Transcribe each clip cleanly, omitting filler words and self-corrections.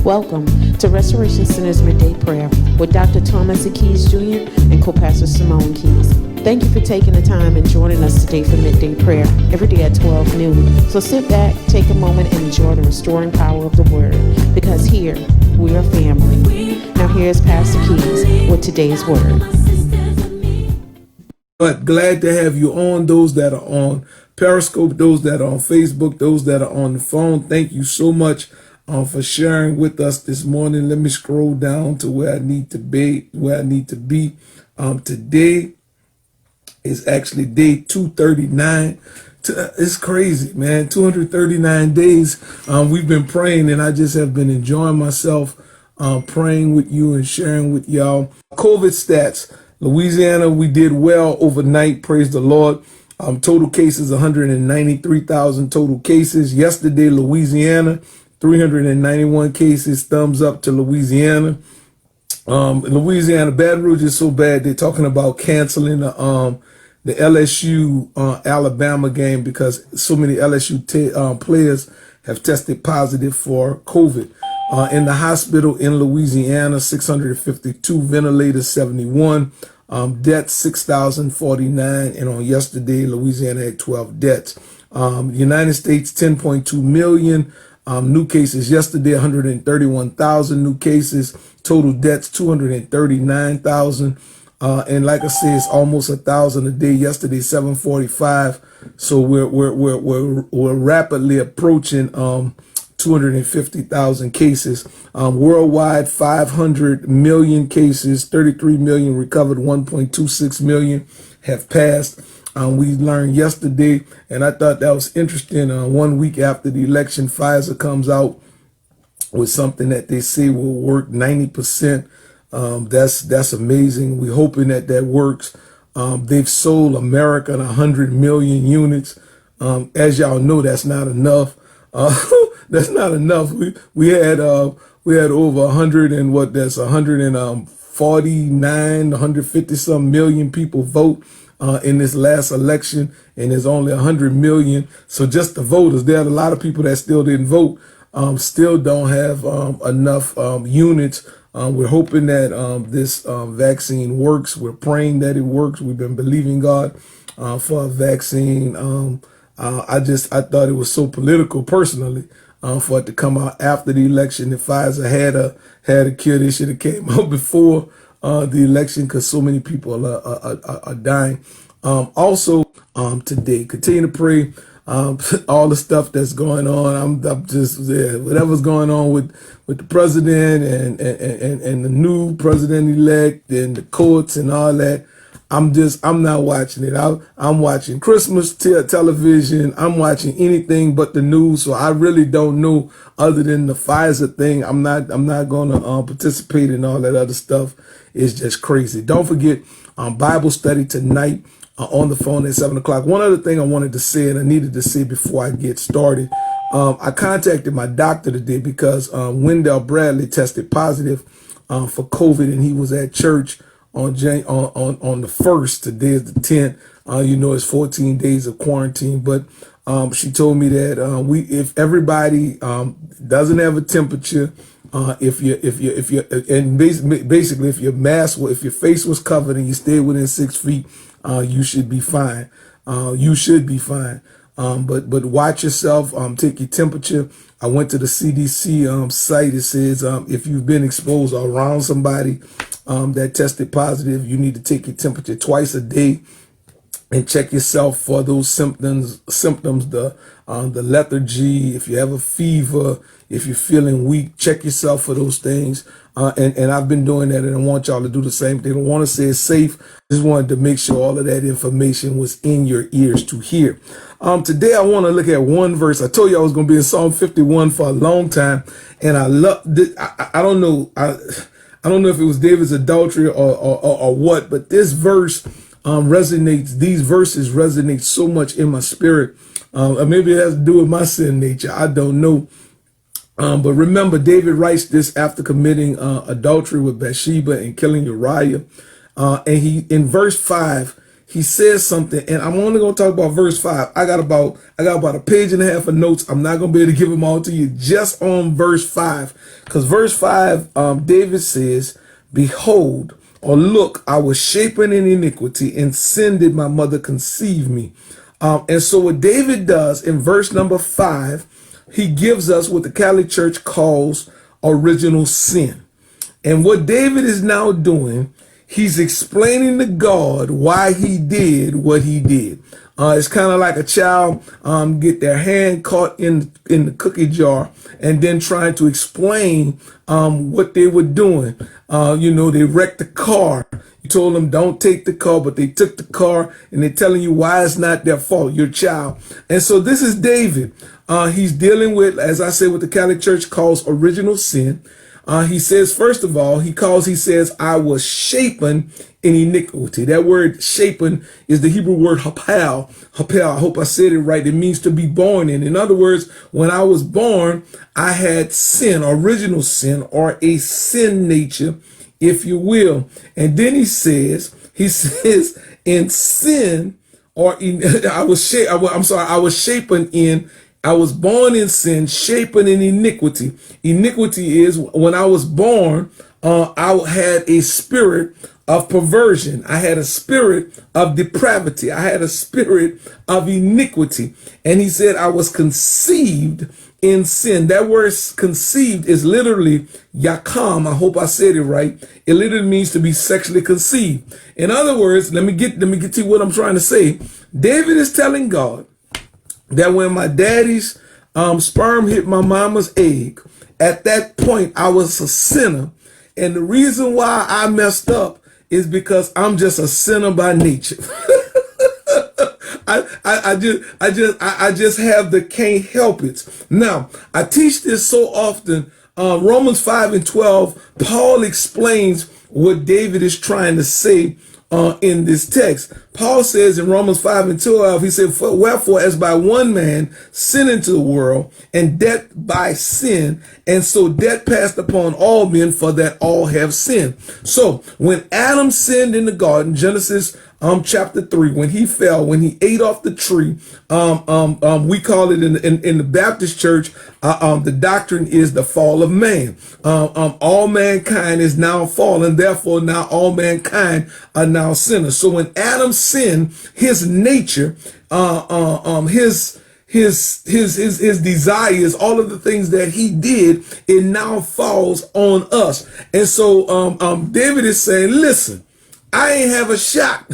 Welcome to Restoration Center's Midday Prayer with Dr. Thomas Keys Jr. and co-pastor Simone Keys. Thank you for taking the time and joining us today for Midday Prayer, every day at 12 noon. So sit back, take a moment, and enjoy the restoring power of the Word, because here we are family. Now here's Pastor Keys with today's Word. But glad to have you on, those that are on Periscope, those that are on Facebook, those that are on the phone. Thank you so much for sharing with us this morning. Let me scroll down to where I need to be. Today is actually day 239. It's crazy, man. 239 days we've been praying, and I just have been enjoying myself praying with you and sharing with y'all. COVID stats. Louisiana, we did well overnight. Praise the Lord. Total cases, 193,000 total cases. Yesterday, Louisiana, 391 cases. Thumbs up to Louisiana. Louisiana, Baton Rouge is so bad, they're talking about canceling the LSU Alabama game because so many LSU players have tested positive for COVID. In the hospital in Louisiana, 652, ventilators 71, deaths 6,049, and on yesterday, Louisiana had 12 deaths. United States, 10.2 million new cases. Yesterday, 131,000 new cases. Total deaths, 239,000. And like I said, it's almost 1,000 a day. Yesterday, 745. So we're rapidly approaching 250,000 cases. Worldwide, 500 million cases, 33 million recovered, 1.26 million have passed. We learned yesterday, and I thought that was interesting. 1 week after the election, Pfizer comes out with something that they say will work 90%. That's amazing. We're hoping that works. They've sold America 100 million units. As y'all know, that's not enough. That's not enough. We had over 100 and what? That's 149, 150 some million people vote in this last election, and there's only 100 million. So just the voters, there are a lot of people that still didn't vote, still don't have enough units. We're hoping that this vaccine works. We're praying that it works. We've been believing God for a vaccine. I thought it was so political personally for it to come out after the election. If Pfizer had a cure, they should have came out before the election, because so many people are dying. Also, today, continue to pray. All the stuff that's going on, I'm just whatever's going on with the president and the new president-elect and the courts and all that. I'm not watching it. I'm watching Christmas television. I'm watching anything but the news. So I really don't know, other than the Pfizer thing. I'm not going to participate in all that other stuff. It's just crazy. Don't forget Bible study tonight on the phone at 7 o'clock. One other thing I wanted to say, and I needed to say before I get started. I contacted my doctor today because Wendell Bradley tested positive for COVID, and he was at church on the 1st. Today is the 10th. It's 14 days of quarantine. But she told me that if everybody doesn't have a temperature, if your mask, if your face was covered and you stayed within 6 feet, you should be fine. But watch yourself. Take your temperature. I went to the CDC site. It says if you've been exposed or around somebody that tested positive, you need to take your temperature twice a day and check yourself for those symptoms, the lethargy, if you have a fever, if you're feeling weak, check yourself for those things. And I've been doing that, and I want y'all to do the same thing. I don't want to say it's safe. Just wanted to make sure all of that information was in your ears to hear. Today I want to look at one verse. I told you I was going to be in Psalm 51 for a long time, and I love this. I don't know. I don't know if it was David's adultery or what, but this verse resonates. These verses resonate so much in my spirit. Maybe it has to do with my sin nature. I don't know. But remember, David writes this after committing adultery with Bathsheba and killing Uriah. And in verse 5, he says something, and I'm only going to talk about verse 5. I got about a page and a half of notes. I'm not going to be able to give them all to you just on verse 5, because verse 5, David says, behold, or look, I was shapen in iniquity, and sin did my mother conceive me. And so what David does in verse number 5, he gives us what the Catholic Church calls original sin. And what David is now doing, he's explaining to God why he did what he did. It's kind of like a child get their hand caught in the cookie jar and then trying to explain what they were doing. They wrecked the car. You told them don't take the car, but they took the car, and they're telling you why it's not their fault, your child. And so this is David. He's dealing with, as I say, what the Catholic Church calls original sin. He says, first of all, he says, I was shapen in iniquity. That word shapen is the Hebrew word hapal. Hapal, I hope I said it right. It means to be born in. In other words, when I was born, I had sin, original sin, or a sin nature, if you will. And then he says, in sin, or in, I was shapen in, I was born in sin, shapen in iniquity. Iniquity is when I was born, I had a spirit of perversion. I had a spirit of depravity. I had a spirit of iniquity. And he said, I was conceived in sin. That word conceived is literally yakam. I hope I said it right. It literally means to be sexually conceived. In other words, let me get to what I'm trying to say. David is telling God that when my daddy's sperm hit my mama's egg, at that point I was a sinner, and the reason why I messed up is because I'm just a sinner by nature. I just have the can't help it. Now I teach this so often. Romans 5:12, Paul explains what David is trying to say in this text. Paul says in Romans 5:12, he said, wherefore as by one man sin into the world, and death by sin, and so death passed upon all men, for that all have sinned. So when Adam sinned in the garden, Genesis chapter 3, when he fell, when he ate off the tree, we call it in the Baptist church, the doctrine is the fall of man. All mankind is now fallen, therefore now all mankind are now sinners. So when Adam sinned, his nature, his desires, all of the things that he did, it now falls on us. And so David is saying, listen, I ain't have a shot.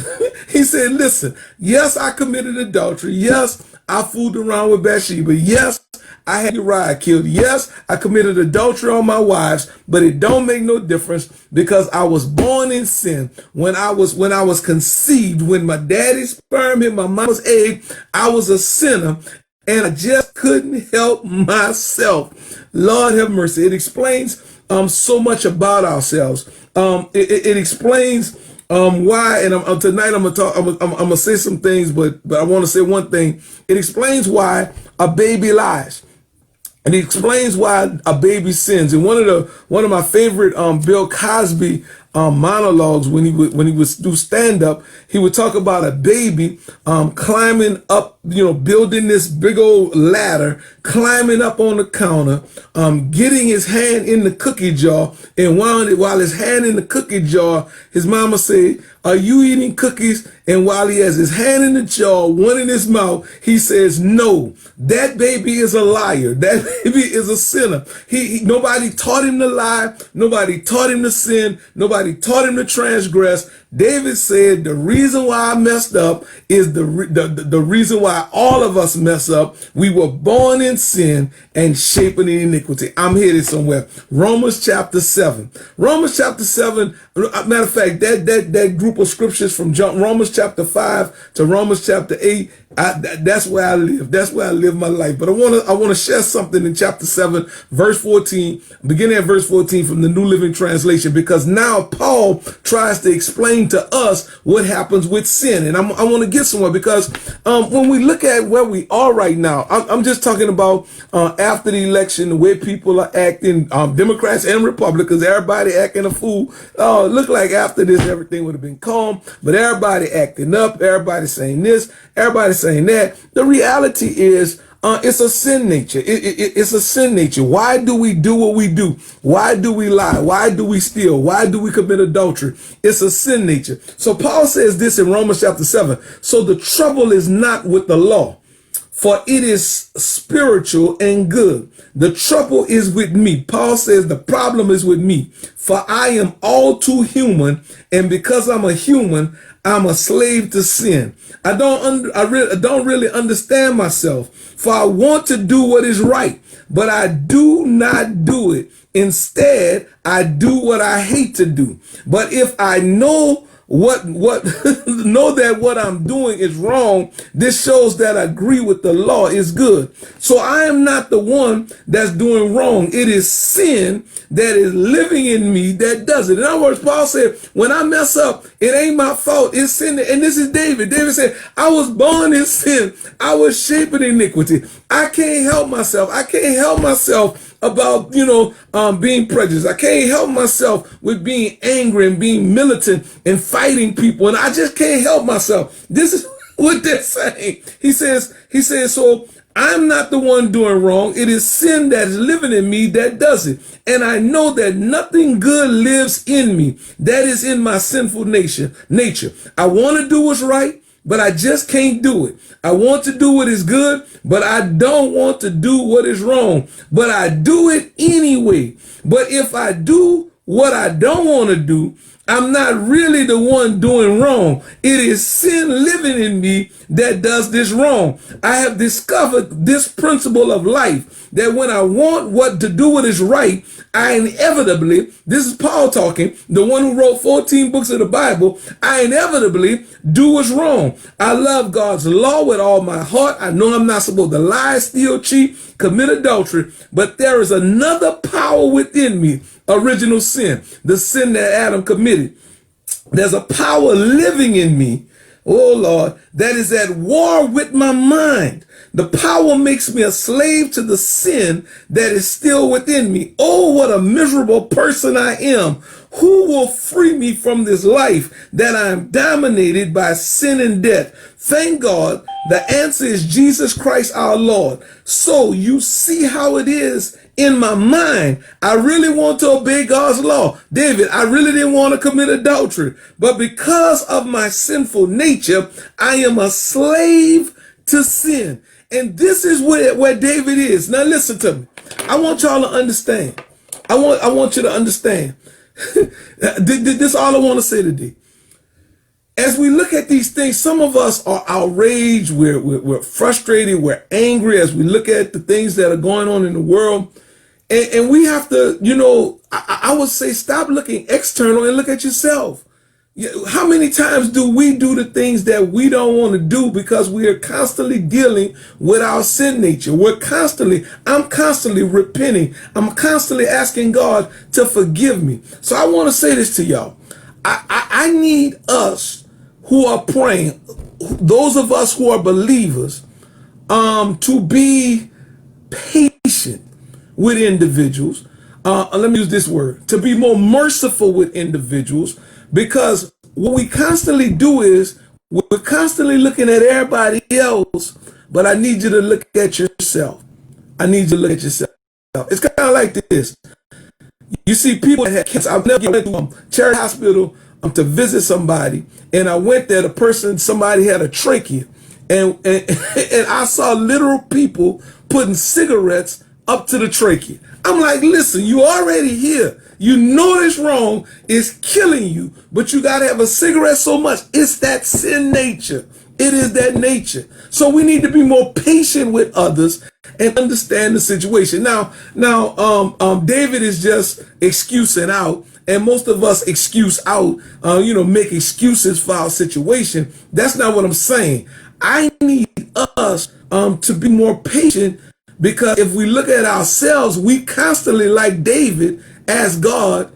He said, listen, yes, I committed adultery. Yes, I fooled around with Bathsheba. Yes, I had Uriah killed. Yes, I committed adultery on my wives, but it don't make no difference because I was born in sin. When I was conceived, when my daddy's sperm hit my mama's egg, I was a sinner, and I just couldn't help myself. Lord have mercy. It explains so much about ourselves. It explains why, and tonight I'm gonna say some things, but I want to say one thing. It explains why a baby lies, and it explains why a baby sins. And one of my favorite Bill Cosby monologues, when he would do stand up, he would talk about a baby climbing up, building this big old ladder, climbing up on the counter, getting his hand in the cookie jar, and while his hand in the cookie jar, his mama say, "Are you eating cookies?" And while he has his hand in the jar, one in his mouth, he says, "No, that baby is a liar. That baby is a sinner." Nobody taught him to lie. Nobody taught him to sin. Nobody taught him to transgress. David said, the reason why I messed up is the reason why all of us mess up. We were born in sin and shapen in iniquity. I'm headed somewhere. Romans chapter 7. Romans chapter 7, matter of fact, that group of scriptures from Romans chapter 5 to Romans chapter 8, that's where I live. That's where I live my life. But I want to share something in chapter 7, verse 14, beginning at verse 14 from the New Living Translation, because now Paul tries to explain explain to us what happens with sin. And I want to get somewhere, because when we look at where we are right now, I'm just talking about after the election, the way people are acting, Democrats and Republicans, everybody acting a fool. Look like after this, everything would have been calm, but everybody acting up, everybody saying this, everybody saying that. The reality is, it's a sin nature. It's a sin nature. Why do we do what we do? Why do we lie? Why do we steal? Why do we commit adultery? It's a sin nature. So Paul says this in Romans chapter 7. So the trouble is not with the law, for it is spiritual and good. The trouble is with me. Paul says the problem is with me, for I am all too human, and because I'm a human, I'm a slave to sin. I don't really understand myself, for I want to do what is right, but I do not do it. Instead, I do what I hate to do. But if I know know that what I'm doing is wrong, this shows that I agree with the law is good. So I am not the one that's doing wrong. It is sin that is living in me that does it. In other words, Paul said, when I mess up, it ain't my fault. It's sin. And this is David. David said, I was born in sin. I was shaped in iniquity. I can't help myself. I can't help myself about, being prejudiced. I can't help myself with being angry and being militant and fighting people. And I just can't help myself. This is what they're saying. He says, so I'm not the one doing wrong. It is sin that is living in me that does it. And I know that nothing good lives in me. That is in my sinful nature. I want to do what's right, but I just can't do it. I want to do what is good, but I don't want to do what is wrong. But I do it anyway. But if I do what I don't want to do, I'm not really the one doing wrong. It is sin living in me that does this wrong. I have discovered this principle of life, that when I want to do what is right, I inevitably, this is Paul talking, the one who wrote 14 books of the Bible, I inevitably do what's wrong. I love God's law with all my heart. I know I'm not supposed to lie, steal, cheat, commit adultery, but there is another power within me, original sin, the sin that Adam committed. There's a power living in me, oh Lord, that is at war with my mind. The power makes me a slave to the sin that is still within me. Oh, what a miserable person I am. Who will free me from this life that I am dominated by sin and death? Thank God, the answer is Jesus Christ our Lord. So you see how it is in my mind. I really want to obey God's law. David, I really didn't want to commit adultery. But because of my sinful nature, I am a slave to sin. And this is where David is. Now listen to me. I want y'all to understand. I want you to understand. This is all I want to say today. As we look at these things, some of us are outraged, we're frustrated, we're angry as we look at the things that are going on in the world. And we have to, I would say stop looking external and look at yourself. How many times do we do the things that we don't want to do because we are constantly dealing with our sin nature? I'm constantly repenting. I'm constantly asking God to forgive me. So I want to say this to y'all. I need us who are praying, those of us who are believers, to be patient with individuals. Let me use this word, to be more merciful with individuals, because what we constantly do is we're constantly looking at everybody else, but I need you to look at yourself. I need you to look at yourself. It's kind of like this. You see people that have cancer. I've never went to Charity Hospital to visit somebody, and I went there, somebody had a trachea, and I saw literal people putting cigarettes up to the trachea. I'm like, listen, you already here. You know it's wrong. It's killing you, but you got to have a cigarette so much. It's that sin nature. It is that nature. So we need to be more patient with others and understand the situation. Now, David is just excusing out, and most of us excuse out, make excuses for our situation. That's not what I'm saying. I need us to be more patient, because if we look at ourselves, we constantly, like David, ask God,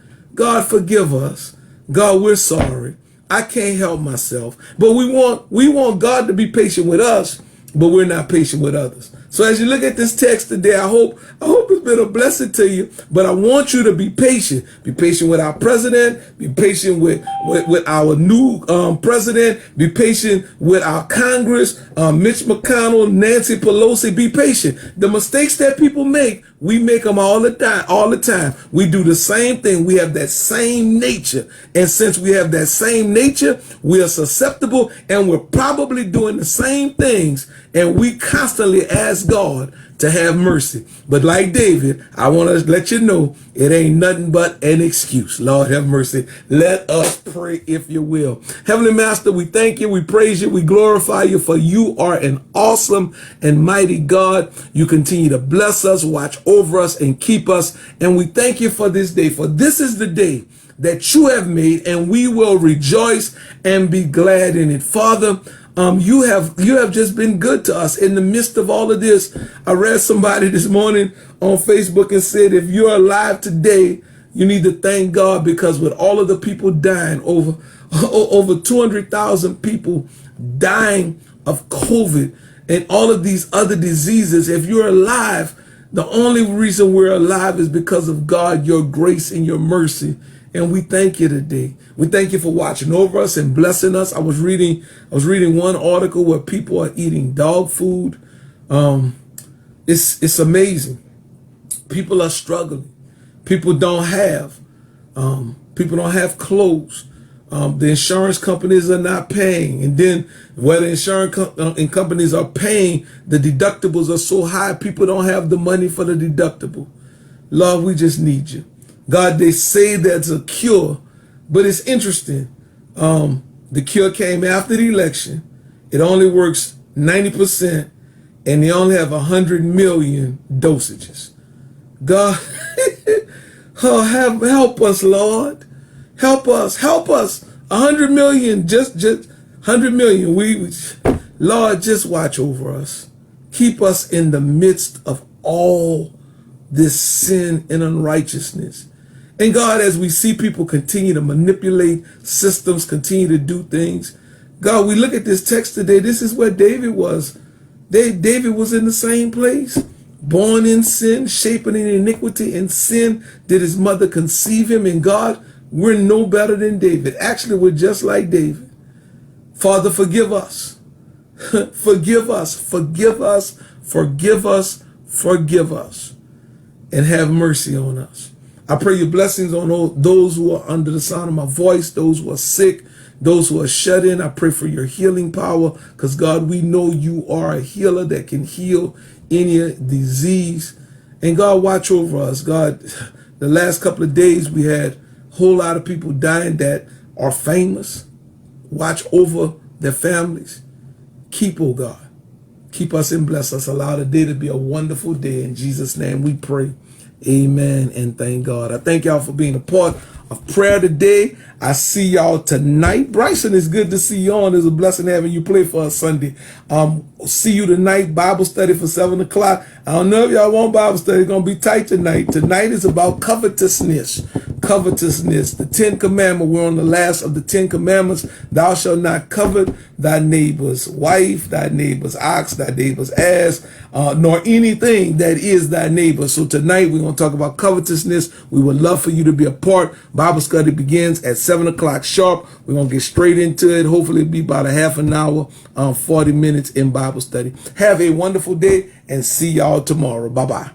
forgive us. God, we're sorry. I can't help myself. But we want God to be patient with us, but we're not patient with others. So as you look at this text today, I hope it's been a blessing to you. But I want you to be patient. Be patient with our president. Be patient with our new president. Be patient with our Congress, Mitch McConnell, Nancy Pelosi. Be patient. The mistakes that people make, we make them all the time. We do the same thing. We have that same nature. And since we have that same nature, we are susceptible, and we're probably doing the same things. And we constantly ask God to have mercy. But like David, I want to let you know it ain't nothing but an excuse. Lord have mercy. Let us pray, if you will. Heavenly Master, we thank you, we praise you, we glorify you, for you are an awesome and mighty God. You continue to bless us, watch over us, and keep us. And we thank you for this day, for this is the day that you have made, and we will rejoice and be glad in it. Father, you have just been good to us in the midst of all of this. I read somebody this morning on Facebook and said, if you're alive today, you need to thank God, because with all of the people dying, over 200,000 people dying of COVID and all of these other diseases, if you're alive, the only reason we're alive is because of God, your grace and your mercy. And we thank you today. We thank you for watching over us and blessing us. I was reading one article where people are eating dog food. It's amazing. People are struggling. People don't have clothes. The insurance companies are not paying. And then where the insurance companies are paying, the deductibles are so high, people don't have the money for the deductible. Lord, we just need you. God, they say there's a cure, but it's interesting. The cure came after the election. It only works 90%, and they only have 100 million dosages. God, help us, Lord. Help us. 100 million, just 100 million. Lord, just watch over us. Keep us in the midst of all this sin and unrighteousness. And God, as we see people continue to manipulate systems, continue to do things, God, we look at this text today. This is where David was. David was in the same place, born in sin, shapen in iniquity and sin. Did his mother conceive him? And God, we're no better than David. Actually, we're just like David. Father, forgive us. Forgive us. Forgive us. Forgive us. Forgive us. And have mercy on us. I pray your blessings on those who are under the sound of my voice, those who are sick, those who are shut in. I pray for your healing power, because God, we know you are a healer that can heal any disease. And God, watch over us. God, the last couple of days we had a whole lot of people dying that are famous. Watch over their families. Keep, oh God, keep us and bless us. Allow the day to be a wonderful day. In Jesus' name we pray. Amen and thank God. I thank y'all for being a part of prayer today. I see y'all tonight. Bryson, it's good to see you on. It's a blessing having you play for us Sunday. See you tonight, Bible study for 7 o'clock. I don't know if y'all want Bible study. It's going to be tight tonight. Tonight is about covetousness. Covetousness. The 10 Commandments. We're on the last of the 10 Commandments. Thou shalt not covet thy neighbor's wife, thy neighbor's ox, thy neighbor's ass, nor anything that is thy neighbor. So tonight we're going to talk about covetousness. We would love for you to be a part. Bible study begins at 7 o'clock sharp. We're going to get straight into it. Hopefully it'll be about a half an hour, 40 minutes in Bible study. Have a wonderful day and see y'all tomorrow. Bye-bye.